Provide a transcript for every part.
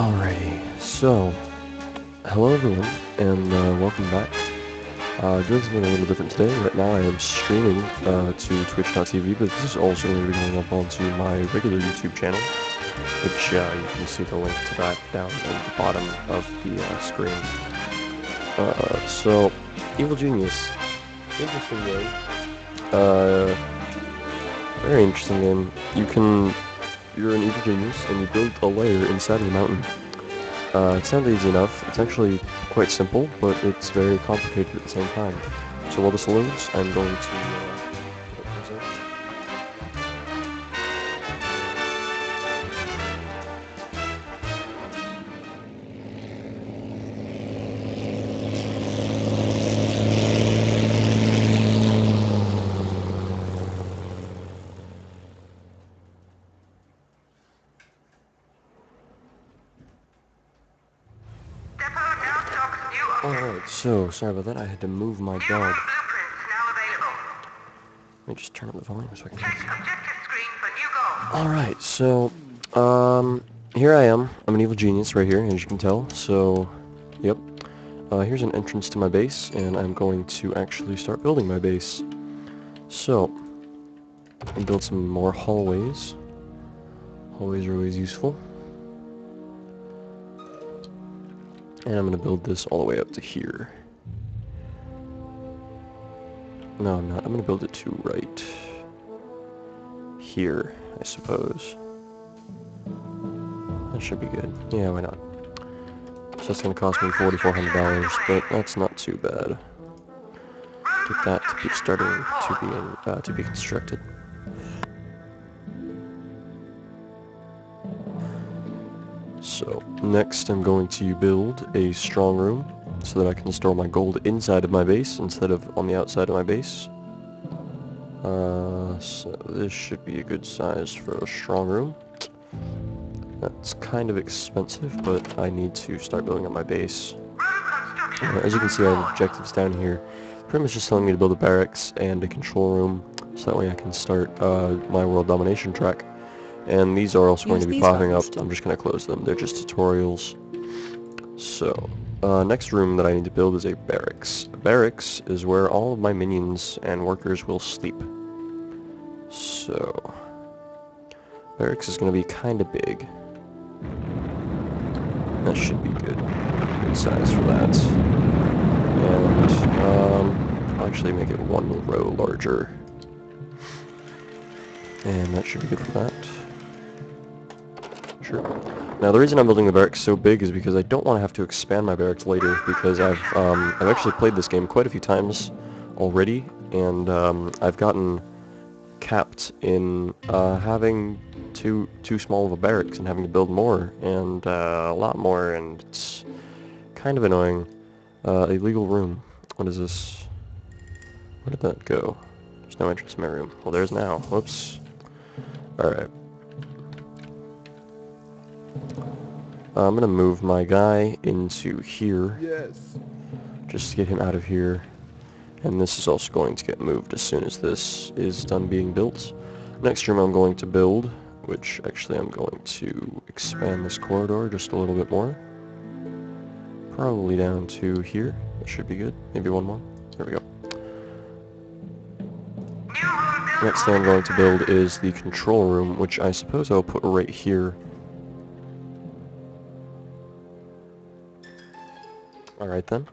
Alrighty, so, hello everyone, and welcome back. Doing something a little different today. Right now I am streaming to twitch.tv, but this is also going to be going up onto my regular YouTube channel, which you can see the link to that down at the bottom of the screen. So, Evil Genius. Interesting game. Uh, Very interesting game. You're an evil genius, and you build a lair inside of the mountain. It sounds easy enough. It's actually quite simple, but it's very complicated at the same time. So while this loads, I'm going to present. Alright, so, sorry about that, I had to move my dog. Let me just turn up the volume so I can hear. Alright, so, here I am. I'm an evil genius right here, as you can tell, so, yep. Here's an entrance to my base, and I'm going to actually start building my base. So, I'll build some more hallways. Hallways are always useful. And I'm going to build this all the way up to here. No, I'm not. I'm going to build it to right here, I suppose. That should be good. Yeah, why not? So that's going to cost me $4,400, but that's not too bad. Get that to be starting to be constructed. So, next I'm going to build a strong room so that I can store my gold inside of my base instead of on the outside of my base. So this should be a good size for a strong room. That's kind of expensive, but I need to start building up my base. As you can see, I have objectives down here. Pretty much just telling me to build a barracks and a control room, so that way I can start my world domination track. And these are also going to be popping up. I'm just going to close them. They're just tutorials. So, next room that I need to build is a barracks. A barracks is where all of my minions and workers will sleep. So, barracks is going to be kind of big. That should be good. Good size for that. And, I'll actually make it one row larger. And that should be good for that. Sure. Now the reason I'm building the barracks so big is because I don't want to have to expand my barracks later, because I've actually played this game quite a few times already, and I've gotten capped in having too small of a barracks and having to build more, and a lot more, and it's kind of annoying. Illegal room. What is this? Where did that go? There's no entrance to my room. Well, there's now. Whoops. Alright. I'm gonna move my guy into here. Yes. Just to get him out of here. And this is also going to get moved as soon as this is done being built. Next room I'm going to build, which actually I'm going to expand this corridor just a little bit more. Probably down to here. That should be good. Maybe one more. There we go. Next thing I'm going to build is the control room, which I suppose I'll put right here. Alright then.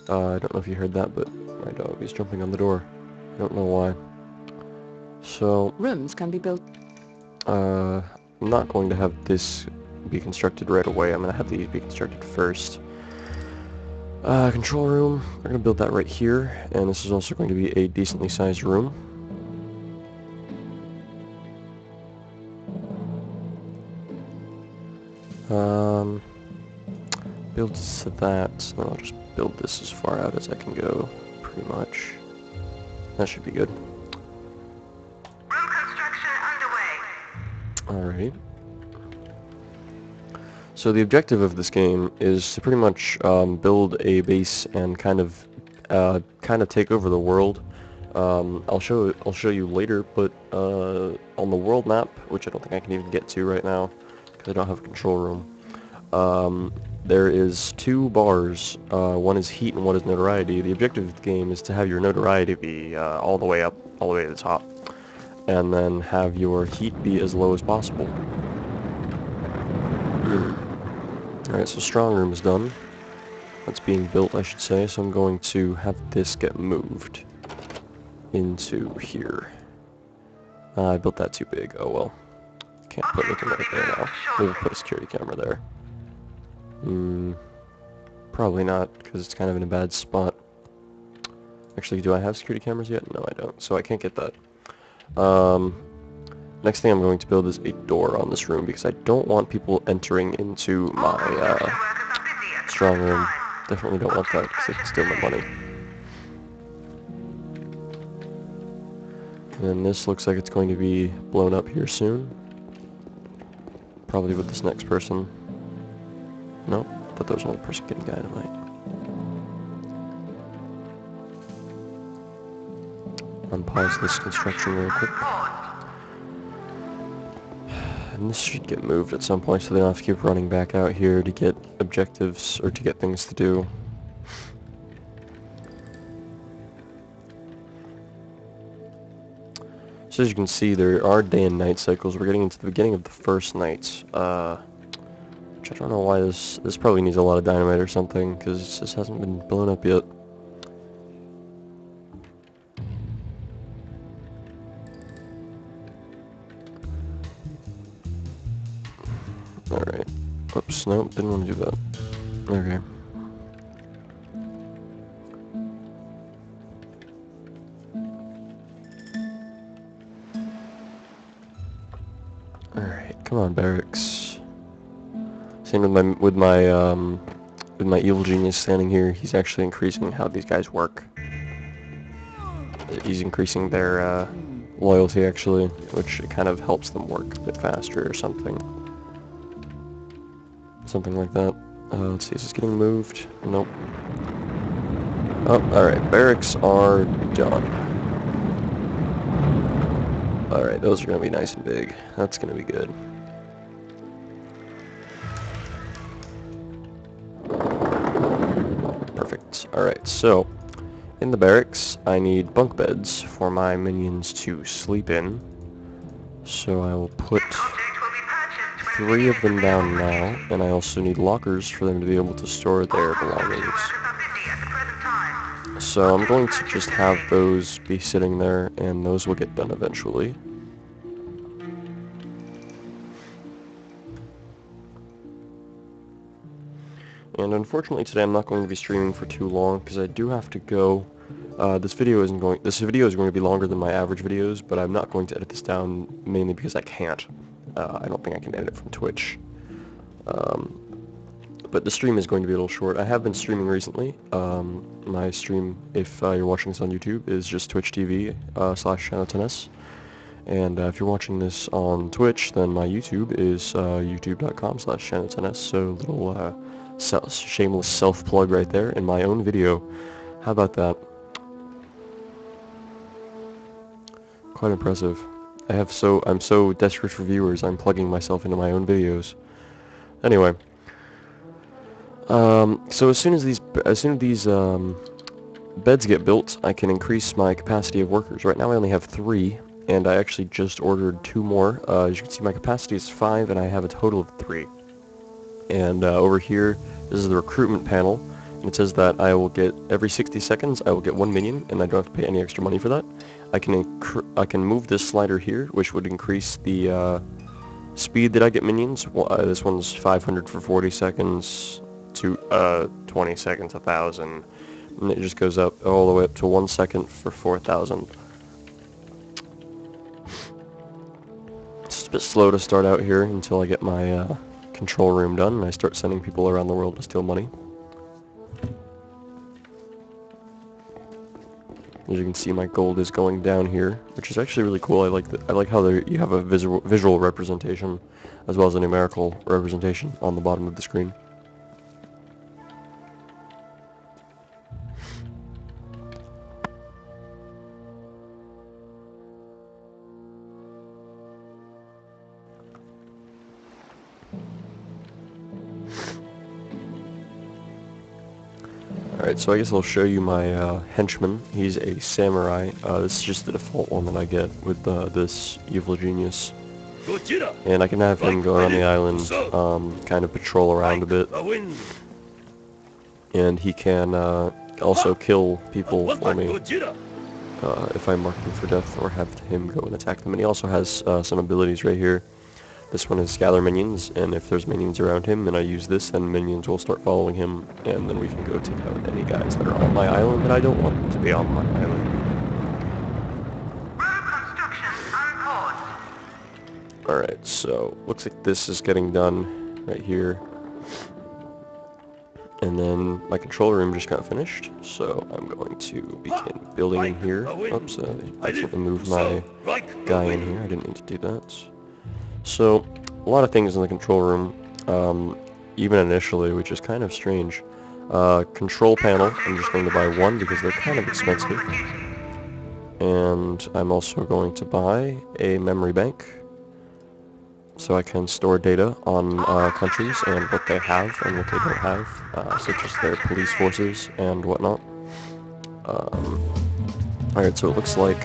I don't know if you heard that, but my dog is jumping on the door. I don't know why. So, rooms can be built. I'm not going to have this be constructed right away. I'm going to have these be constructed first. Control room. We're going to build that right here, and this is also going to be a decently sized room. Build to that, then I'll just build this as far out as I can go, pretty much. That should be good. Room construction underway. Alright. So the objective of this game is to pretty much build a base and kind of take over the world. I'll show you later, but on the world map, which I don't think I can even get to right now because I don't have a control room. There is two bars. One is heat and one is notoriety. The objective of the game is to have your notoriety be all the way up, all the way to the top, and then have your heat be as low as possible. Alright, so strong room is done. That's being built, I should say, so I'm going to have this get moved into here. I built that too big. Oh well. Can't put anything right there now. Maybe put a security camera there. Probably not, because it's kind of in a bad spot. Actually, do I have security cameras yet? No, I don't, so I can't get that. Next thing I'm going to build is a door on this room, because I don't want people entering into my strong room. Definitely don't want that, because they can steal my money. And this looks like it's going to be blown up here soon. Probably with this next person. Nope, thought there was another person getting dynamite. Unpause this construction real quick. And this should get moved at some point so they don't have to keep running back out here to get objectives or to get things to do. So as you can see, there are day and night cycles. We're getting into the beginning of the first night. Which I don't know why this probably needs a lot of dynamite or something, because this hasn't been blown up yet. Alright. Oops, nope, didn't want to do that. Okay. Alright, come on, barracks. Same with my evil genius standing here. He's actually increasing how these guys work. He's increasing their loyalty, actually, which kind of helps them work a bit faster or something. Something like that. Let's see, is this getting moved? Nope. Oh, alright, barracks are done. Alright, those are going to be nice and big. That's going to be good. Perfect. Alright, so, in the barracks, I need bunk beds for my minions to sleep in. So I will put 3 of them down now, and I also need lockers for them to be able to store their belongings. So I'm going to just have those be sitting there, and those will get done eventually. And unfortunately today I'm not going to be streaming for too long, because I do have to go. This video is going to be longer than my average videos, but I'm not going to edit this down, mainly because I can't. I don't think I can edit it from Twitch. But the stream is going to be a little short. I have been streaming recently. My stream, if you're watching this on YouTube, is just Twitch TV /Shano10s. And if you're watching this on Twitch, then my YouTube is youtube.com/Shano10s. So little shameless self-plug right there in my own video. How about that? Quite impressive. I'm so desperate for viewers, I'm plugging myself into my own videos. Anyway. So as soon as these beds get built, I can increase my capacity of workers. Right now I only have 3, and I actually just ordered 2 more. As you can see, my capacity is 5, and I have a total of 3. And over here, this is the recruitment panel, and it says that I will get, every 60 seconds, I will get 1 minion, and I don't have to pay any extra money for that. I can move this slider here, which would increase the speed that I get minions. Well, this one's 500 for 40 seconds, to 20 seconds, 1,000, and it just goes up all the way up to 1 second for 4,000. It's a bit slow to start out here until I get my control room done and I start sending people around the world to steal money. As you can see, my gold is going down here, which is actually really cool. I like how you have a visual representation as well as a numerical representation on the bottom of the screen. Alright, so I guess I'll show you my henchman. He's a samurai. This is just the default one that I get with this evil genius. And I can have him go around the island, kind of patrol around a bit. And he can also kill people for me if I mark him for death, or have him go and attack them. And he also has some abilities right here. This one is gather minions, and if there's minions around him and I use this, then minions will start following him, and then we can go take out any guys that are on my island that I don't want to be on my island. Road construction on pause. Alright, so looks like this is getting done right here. And then my control room just got finished, so I'm going to begin building in here. Oops, I accidentally moved my guy in here. I didn't need to do that. So, a lot of things in the control room, even initially, which is kind of strange. Control panel, I'm just going to buy one because they're kind of expensive. And I'm also going to buy a memory bank, so I can store data on countries and what they have and what they don't have, such as their police forces and whatnot. Alright, so it looks like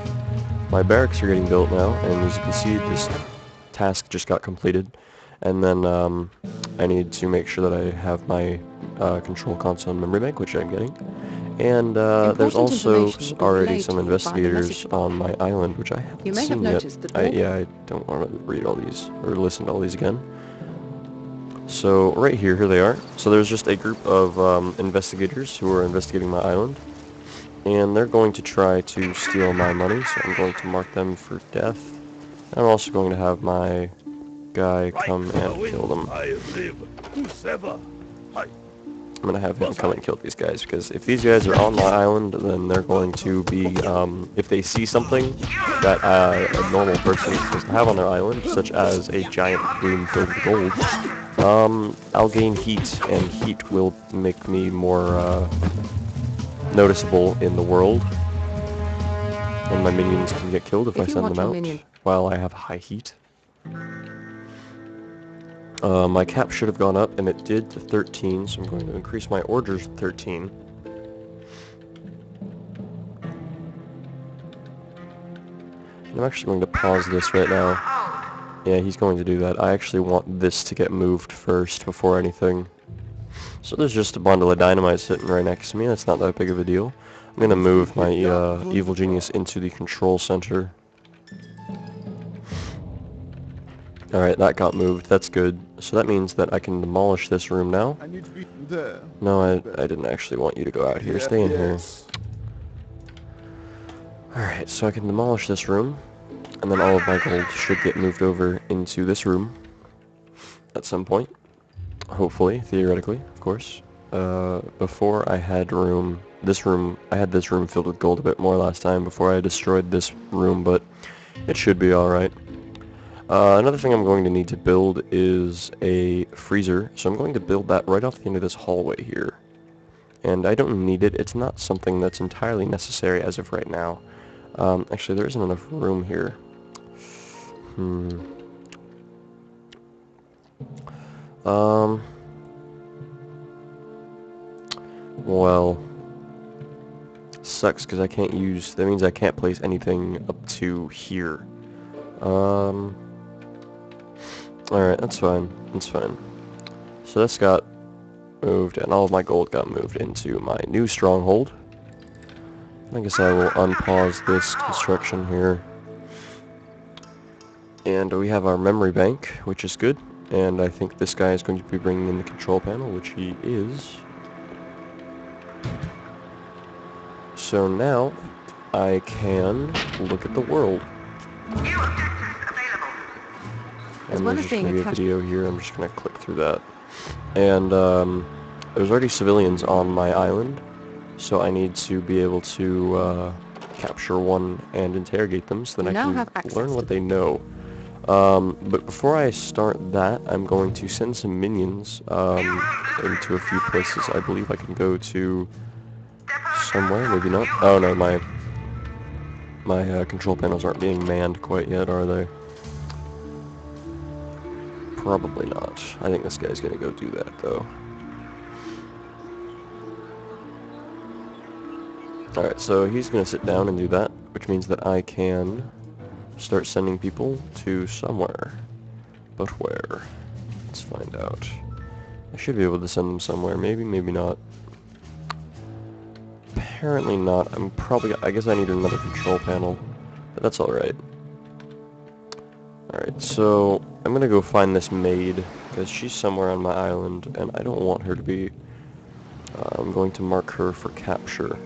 my barracks are getting built now, and as you can see, this task just got completed. And then I need to make sure that I have my control console and memory bank, which I'm getting. And there's also already some investigators on my island, which I haven't seen yet. I don't want to read all these, or listen to all these again. So, right here they are. So there's just a group of investigators who are investigating my island. And they're going to try to steal my money, so I'm going to mark them for death. I'm also going to have my guy come and kill them. I'm going to have him come and kill these guys, because if these guys are on my island, then they're going to be, if they see something that a normal person is supposed to have on their island, such as a giant room filled with gold, I'll gain heat, and heat will make me more noticeable in the world, and my minions can get killed if I send them out while I have high heat. My cap should have gone up, and it did to 13, so I'm going to increase my orders to 13. And I'm actually going to pause this right now. Yeah, he's going to do that. I actually want this to get moved first before anything. So there's just a bundle of dynamite sitting right next to me. That's not that big of a deal. I'm going to move my evil genius into the control center. Alright, that got moved. That's good. So that means that I can demolish this room now. I need to be there. No, I didn't actually want you to go out here. Stay in here. Alright, so I can demolish this room, and then all of my gold should get moved over into this room at some point. Hopefully, theoretically, of course. Before I had I had this room filled with gold a bit more last time before I destroyed this room, but it should be alright. Another thing I'm going to need to build is a freezer, so I'm going to build that right off the end of this hallway here. And I don't need it. It's not something that's entirely necessary as of right now. Actually, there isn't enough room here. Well, sucks because I can't use, that means I can't place anything up to here. Alright, that's fine. That's fine. So this got moved, and all of my gold got moved into my new stronghold. I guess I will unpause this construction here. And we have our memory bank, which is good. And I think this guy is going to be bringing in the control panel, which he is. So now, I can look at the world. And there's just going to be a video here, I'm just going to click through that. And there's already civilians on my island, so I need to be able to capture one and interrogate them so that I can learn what they know. But before I start that, I'm going to send some minions into a few places. I believe I can go to somewhere, maybe not. Oh no, my control panels aren't being manned quite yet, are they? Probably not. I think this guy's gonna go do that, though. Alright, so he's gonna sit down and do that, which means that I can start sending people to somewhere. But where? Let's find out. I should be able to send them somewhere. Maybe, maybe not. Apparently not. I guess I need another control panel. But that's alright. Alright, so I'm gonna go find this maid, because she's somewhere on my island, and I don't want her to be... I'm going to mark her for capture.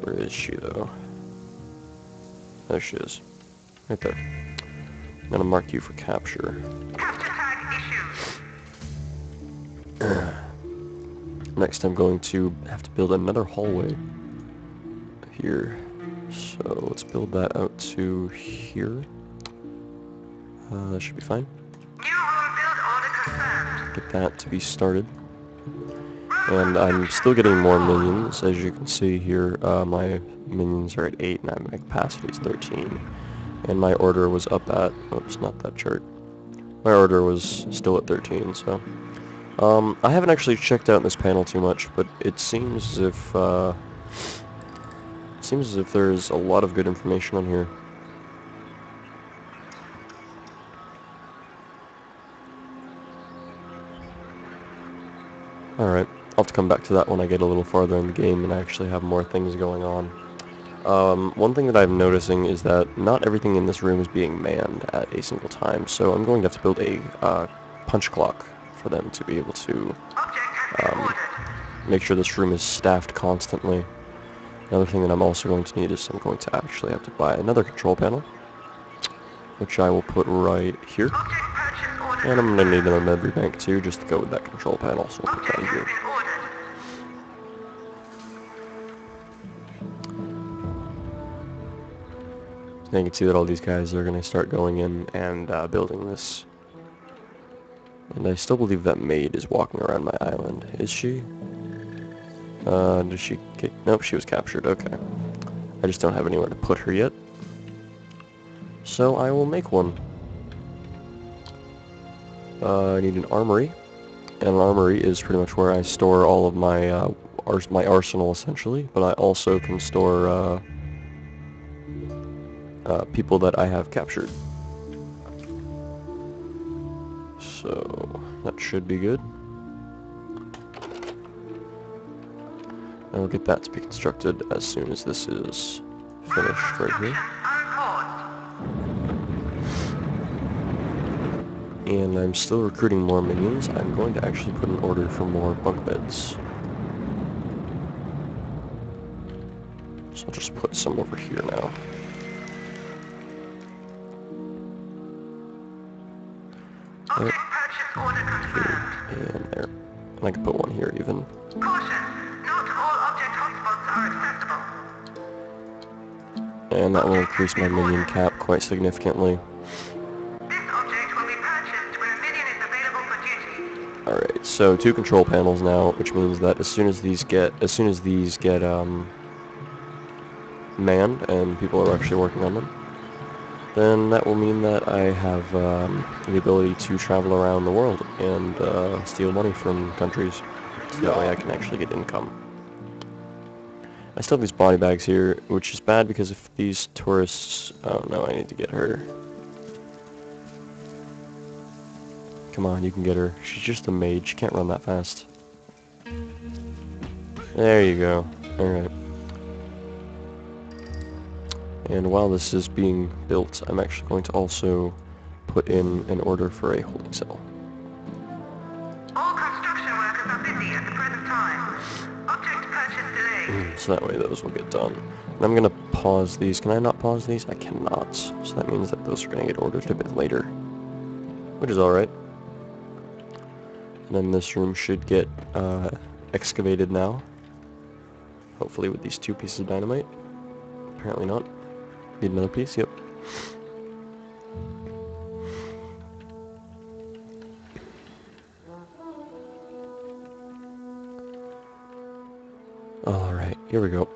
Where is she, though? There she is. Right there. I'm gonna mark you for capture. Capture tag issued. Next I'm going to have to build another hallway here. So let's build that out to here. That should be fine. New room build order confirmed. Get that to be started. And I'm still getting more minions. As you can see here, my minions are at 8 and my capacity is 13. And my order was up at... Oops, not that chart. My order was still at 13, so... I haven't actually checked out this panel too much, but it seems as if there's a lot of good information on here. Alright, I'll have to come back to that when I get a little farther in the game and I actually have more things going on. One thing that I'm noticing is that not everything in this room is being manned at a single time, so I'm going to have to build a punch clock for them to be able to make sure this room is staffed constantly. Another thing that I'm also going to need is I'm going to actually have to buy another control panel, which I will put right here. And I'm going to need another memory bank too, just to go with that control panel, so we'll put that here. And you can see that all these guys are going to start going in and building this. And I still believe that maid is walking around my island. Is she? Did she get... Nope, she was captured. Okay. I just don't have anywhere to put her yet. So I will make one. I need an armory. And an armory is pretty much where I store all of my my arsenal, essentially. But I also can store people that I have captured. So that should be good. And we'll get that to be constructed as soon as this is finished right here. And I'm still recruiting more minions. I'm going to actually put an order for more bunk beds. So I'll just put some over here now. There. Here and there. And I can put one here even. And that will increase my minion cap quite significantly. Alright, so 2 control panels now, which means that as soon as these get manned and people are actually working on them, then that will mean that I have the ability to travel around the world and steal money from countries, so that way I can actually get income. I still have these body bags here, which is bad because if these tourists... Oh no, I need to get her. Come on, you can get her. She's just a maid, she can't run that fast. There you go. Alright. And while this is being built, I'm actually going to also put in an order for a holding cell. All construction workers are busy at the present time. Object purchase delayed. So that way those will get done. And I'm going to pause these. Can I not pause these? I cannot. So that means that those are going to get ordered a bit later. Which is alright. And then this room should get excavated now. Hopefully with these 2 pieces of dynamite. Apparently not. Need another piece? Yep. Alright, here we go.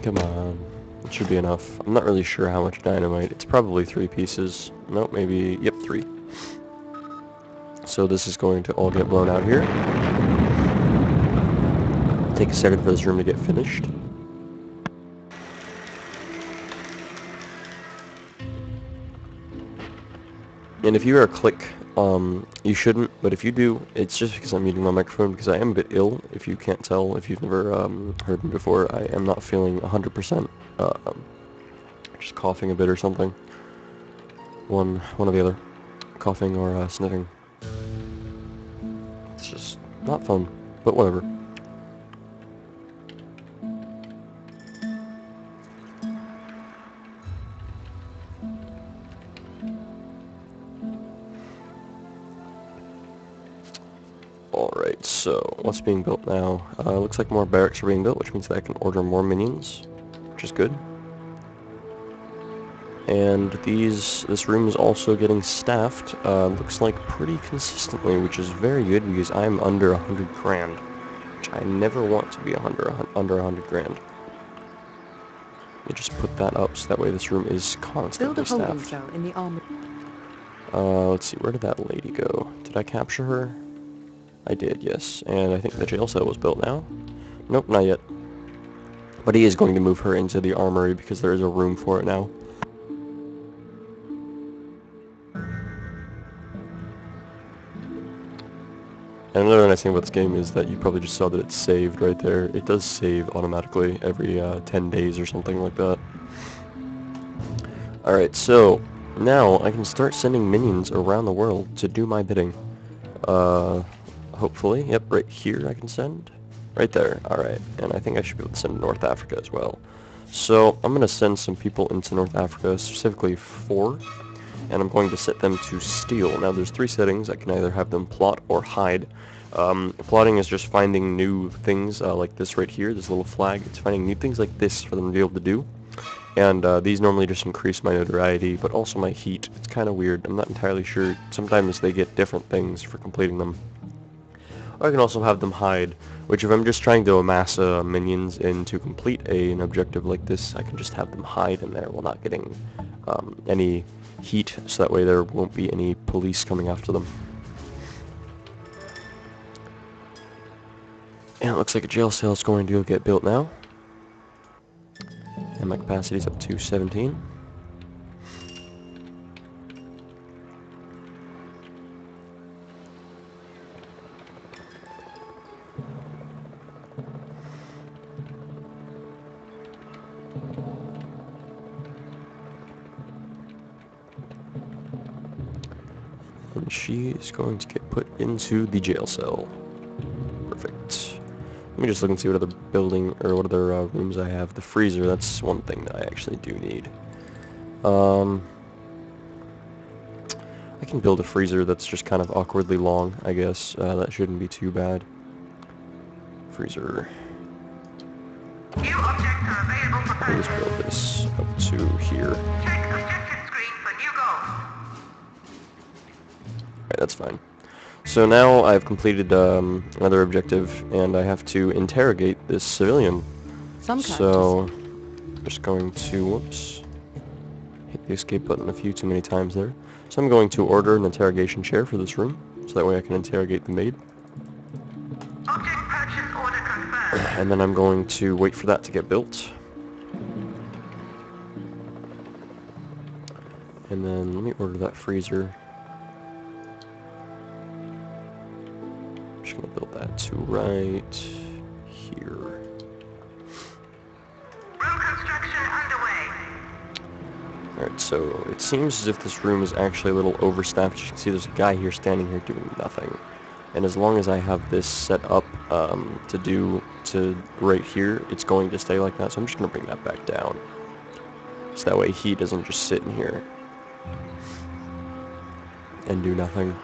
Come on. It should be enough. I'm not really sure how much dynamite. It's probably 3 pieces. Nope, maybe... Yep, 3. So this is going to all get blown out here. take a second for this room to get finished. And if you hear a click, you shouldn't, but if you do, it's just because I'm muting my microphone, because I am a bit ill. If you can't tell, if you've never heard me before, I am not feeling 100%, just coughing a bit or something. One or the other. Coughing or sniffing. It's just not fun, but whatever. Alright, so what's being built now? Looks like more barracks are being built, which means that I can order more minions, which is good. And this room is also getting staffed, looks like pretty consistently, which is very good because I'm under 100 grand, which I never want to be under 100 grand. Let me just put that up so that way this room is constantly Build a holding staffed. cell in the armory. Let's see, where did that lady go? Did I capture her? I did, yes. And I think the jail cell was built now. Nope, not yet. But he is going to move her into the armory because there is a room for it now. And another nice thing about this game is that you probably just saw that it's saved right there. It does save automatically every 10 days or something like that. Alright, so now I can start sending minions around the world to do my bidding. Hopefully. Yep, right here I can send. Right there. Alright, and I think I should be able to send to North Africa as well. So I'm going to send some people into North Africa, specifically 4. And I'm going to set them to steal. Now there's 3 settings. I can either have them plot or hide. Plotting is just finding new things like this right here, this little flag. It's finding new things like this for them to be able to do. And these normally just increase my notoriety, but also my heat. It's kind of weird. I'm not entirely sure. Sometimes they get different things for completing them. Or I can also have them hide, which if I'm just trying to amass minions and to complete an objective like this, I can just have them hide in there while not getting any heat, so that way there won't be any police coming after them. And it looks like a jail cell is going to get built now. And my capacity is up to 17. And she is going to get put into the jail cell. Perfect. Let me just look and see what other building, or what other rooms I have. The freezer, that's one thing that I actually do need. I can build a freezer that's just kind of awkwardly long, I guess. That shouldn't be too bad. Freezer. New objects are available for Let me just purchase. build this up to here. Check objective screen for new goals. Alright, that's fine. So now I've completed another objective, and I have to interrogate this civilian. Some So, just going to, whoops, hit the escape button a few too many times there. So I'm going to order an interrogation chair for this room, so that way I can interrogate the maid. Object purchase order confirmed. And then I'm going to wait for that to get built. And then let me order that freezer. I'm just going to build that to right here. Room construction underway. Alright, so it seems as if this room is actually a little overstaffed. As you can see, there's a guy here standing here doing nothing. And as long as I have this set up to right here, it's going to stay like that. So I'm just going to bring that back down. So that way he doesn't just sit in here and do nothing.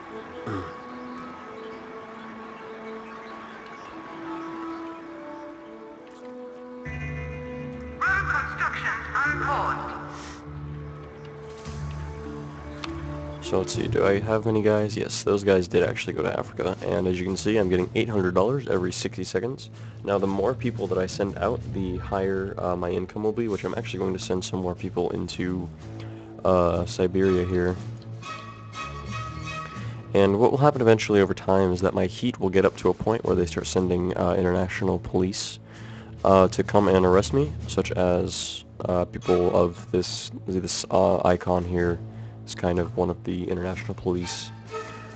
Room constructions unpaused. So let's see, do I have any guys? Yes, those guys did actually go to Africa. And as you can see, I'm getting $800 every 60 seconds. Now, the more people that I send out, the higher my income will be, which I'm actually going to send some more people into Siberia here. And what will happen eventually over time is that my heat will get up to a point where they start sending international police to come and arrest me, such as people of this icon here is kind of one of the international police.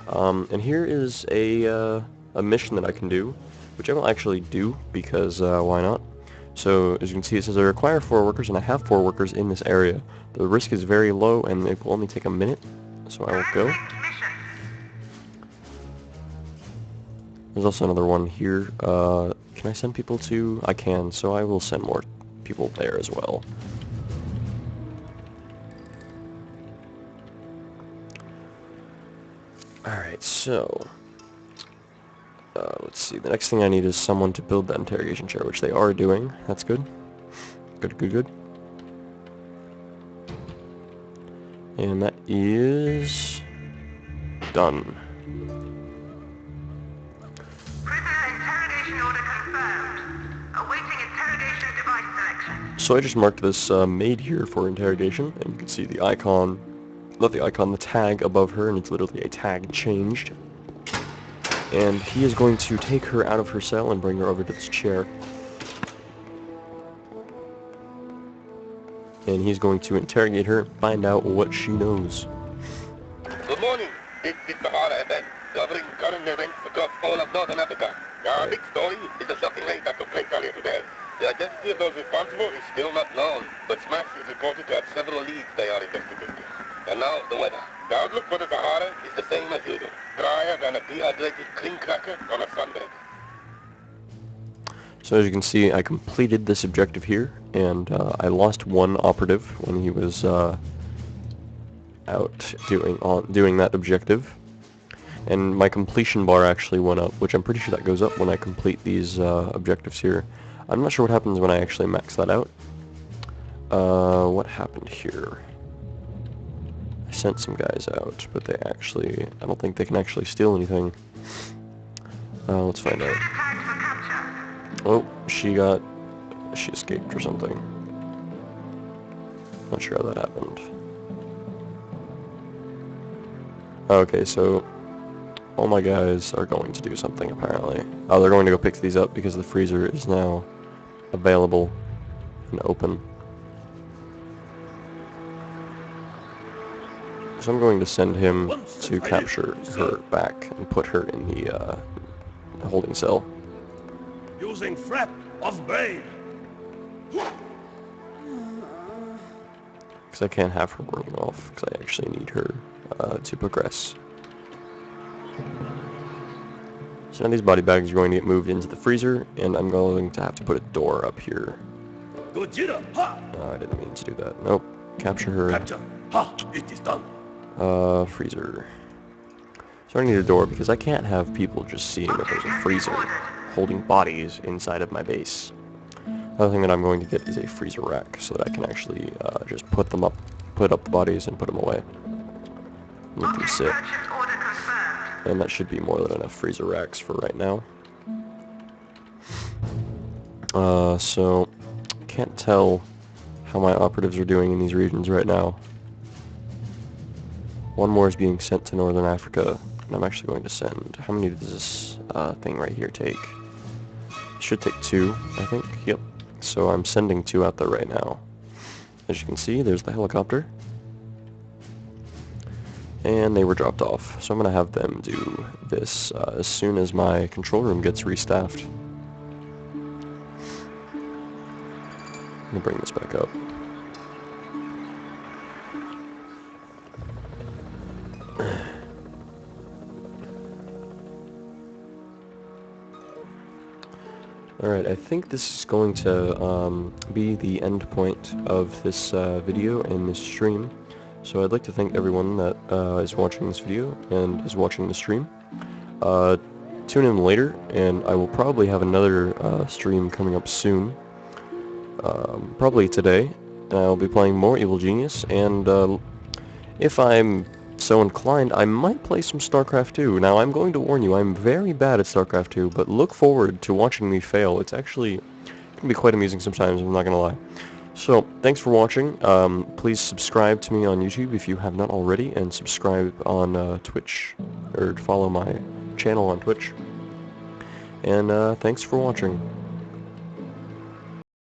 And here is a mission that I can do, which I will actually do because why not? So as you can see, it says I require 4 workers, and I have 4 workers in this area. The risk is very low, and it will only take a minute, so I will go. There's also another one here. Can I send people to? I can, so I will send more people there as well. Alright, so let's see. The next thing I need is someone to build that interrogation chair, which they are doing. That's good. Good. And that is done. So I just marked this maid here for interrogation, and you can see the icon, not the icon, the tag above her, and it's literally a tag changed. And he is going to take her out of her cell and bring her over to this chair. And he's going to interrogate her and find out what she knows. Good morning. This is the Sahara event, covering current events across all of Northern Africa. Our big story is the shocking raid that took place earlier today. The identity of those responsible is still not known, but Smash is reported to have several leads they are investigating. And now, the weather. The outlook for the Sahara is the same as usual. Drier than a dehydrated clean cracker on a sunbed. So as you can see, I completed this objective here, and I lost one operative when he was out doing that objective. And my completion bar actually went up, which I'm pretty sure that goes up when I complete these objectives here. I'm not sure what happens when I actually max that out. What happened here? I sent some guys out, but they actually, I don't think they can actually steal anything. Let's find out. Oh, she escaped or something. Not sure how that happened. Okay, so all my guys are going to do something apparently. Oh, they're going to go pick these up because the freezer is now available and open. So I'm going to send him to capture her back and put her in the holding cell. Using threat of brain. Because I can't have her running off, because I actually need her to progress. So now these body bags are going to get moved into the freezer, and I'm going to have to put a door up here. Gojira, ha! I didn't mean to do that. Nope. Capture her. Capture, ha! It is done. Freezer. So I need a door because I can't have people just seeing that there's a freezer holding bodies inside of my base. Another thing that I'm going to get is a freezer rack so that I can actually just put up the bodies and put them away. Let them sit. And that should be more than enough freezer racks for right now. So can't tell how my operatives are doing in these regions right now. One more is being sent to Northern Africa, and I'm actually going to send... How many does this thing right here take? It should take 2, I think. Yep. So I'm sending 2 out there right now. As you can see, there's the helicopter. And they were dropped off. So I'm going to have them do this as soon as my control room gets restaffed. Let me bring this back up. Alright, I think this is going to be the end point of this video and this stream. So I'd like to thank everyone that is watching this video and is watching the stream. Tune in later, and I will probably have another stream coming up soon. Probably today. I'll be playing more Evil Genius, and if I'm so inclined, I might play some StarCraft 2. Now, I'm going to warn you, I'm very bad at StarCraft 2, but look forward to watching me fail. It's actually, it can be quite amusing sometimes, I'm not going to lie. So, thanks for watching. Please subscribe to me on YouTube if you have not already, and subscribe on Twitch, or follow my channel on Twitch. And thanks for watching.